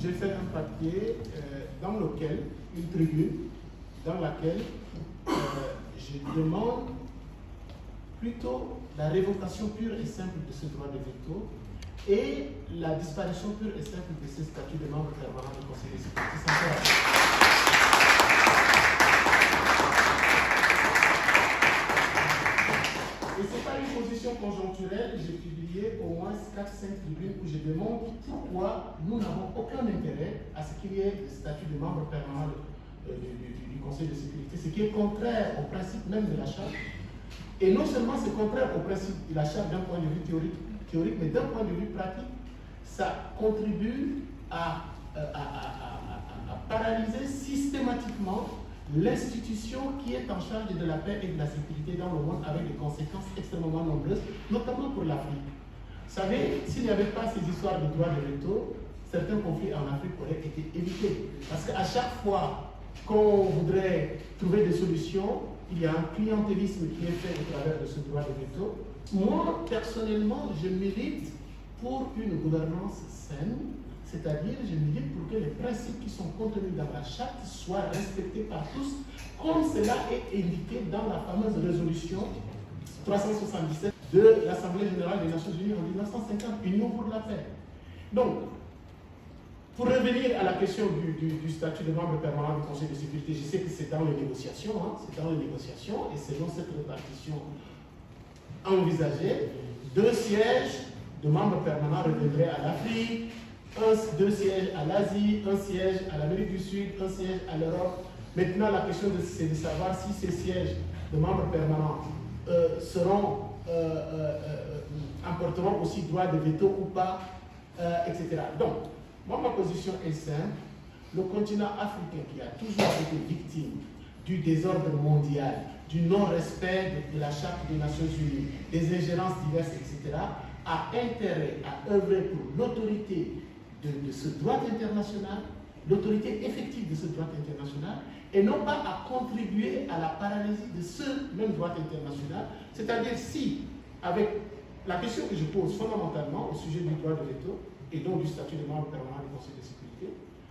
j'ai fait un papier dans lequel, une tribune, dans laquelle je demande plutôt la révocation pure et simple de ce droit de veto et la disparition pure et simple de ce statut de membre permanent du Conseil de sécurité. Et ce n'est pas une position conjoncturelle, j'ai publié au moins 4-5 tribunes où je démontre pourquoi nous n'avons aucun intérêt à ce qu'il y ait le statut de membre permanent du Conseil de sécurité, ce qui est contraire au principe même de la Charte. Et non seulement c'est contraire au principe de la Charte d'un point de vue théorique, mais d'un point de vue pratique, ça contribue à paralyser systématiquement l'institution qui est en charge de la paix et de la sécurité dans le monde avec des conséquences extrêmement nombreuses, notamment pour l'Afrique. Vous savez, s'il n'y avait pas ces histoires de droit de veto, certains conflits en Afrique auraient été évités. Parce qu'à chaque fois qu'on voudrait trouver des solutions, il y a un clientélisme qui est fait au travers de ce droit de veto. Moi, personnellement, je milite pour une gouvernance saine, c'est-à-dire je milite pour que les principes qui sont contenus dans la Charte soient respectés par tous, comme cela est indiqué dans la fameuse résolution 377 de l'Assemblée générale des Nations Unies en 1950, Union pour la paix. Donc, pour revenir à la question du statut de membre permanent du Conseil de sécurité, je sais que c'est dans les négociations, et selon cette répartition envisagée, 2 sièges de membres permanents reviendraient à l'Afrique, 2 sièges à l'Asie, 1 siège à l'Amérique du Sud, 1 siège à l'Europe. Maintenant, la question c'est de savoir si ces sièges de membres permanents emporteront aussi droit de veto ou pas, etc. Donc, moi, ma position est simple. Le continent africain, qui a toujours été victime du désordre mondial, du non-respect de la Charte des Nations Unies, des ingérences diverses, etc., a intérêt à œuvrer pour l'autorité de ce droit international, l'autorité effective de ce droit international, et non pas à contribuer à la paralysie de ce même droit international. C'est-à-dire si, avec la question que je pose fondamentalement au sujet du droit de veto, et donc du statut de membre permanent du Conseil de sécurité,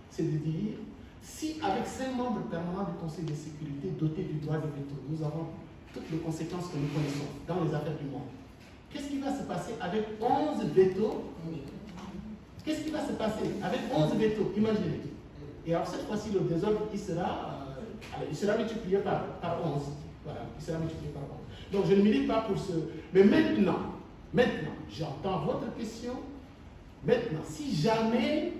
c'est de dire, si avec 5 membres permanents du Conseil de sécurité dotés du droit de veto, nous avons toutes les conséquences que nous connaissons dans les affaires du monde, qu'est-ce qui va se passer avec 11 veto? Qu'est-ce qui va se passer avec 11 veto? Imaginez. Et alors cette fois-ci, le désordre, il sera multiplié par 11. Voilà, il sera multiplié par 11. Donc je ne milite pas pour ce... Mais maintenant, j'entends votre question. Maintenant, si jamais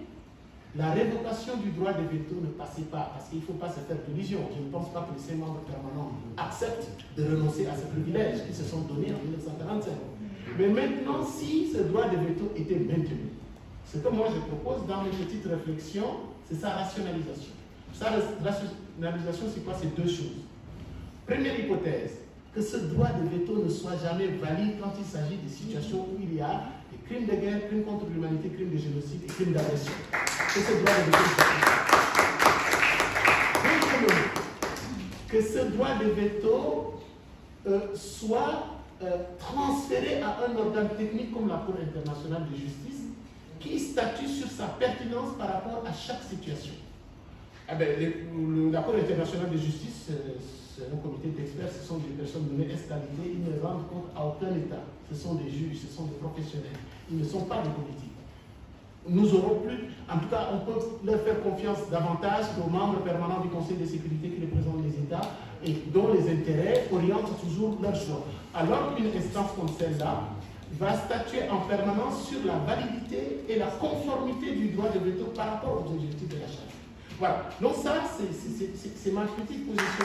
la révocation du droit de veto ne passait pas, parce qu'il ne faut pas se faire d'illusions, je ne pense pas que les 5 membres permanents acceptent de renoncer à ce privilège qu'ils se sont donnés en 1945. Mais maintenant, si ce droit de veto était maintenu, ce que moi je propose dans mes petites réflexions, c'est sa rationalisation. Sa rationalisation, c'est quoi? C'est 2 choses. Première hypothèse, que ce droit de veto ne soit jamais valide quand il s'agit de situations où il y a des crimes de guerre, crimes contre l'humanité, crimes de génocide et crimes d'agression. Que ce droit de veto soit que ce droit de veto soit transféré à un organe technique comme la Cour internationale de justice qui statue sur sa pertinence par rapport à chaque situation. La Cour internationale de justice, c'est un comité d'experts, ce sont des personnes nommées escalité, ils ne rendent compte à aucun État. Ce sont des juges, ce sont des professionnels. Ils ne sont pas des politiques. Nous aurons plus, en tout cas, on peut leur faire confiance davantage qu'aux membres permanents du Conseil de sécurité qui représentent les États et dont les intérêts orientent toujours leur choix. Alors qu'une instance comme celle-là va statuer en permanence sur la validité et la conformité du droit de veto par rapport aux objectifs de la Charte. Voilà. Donc ça, c'est ma petite position.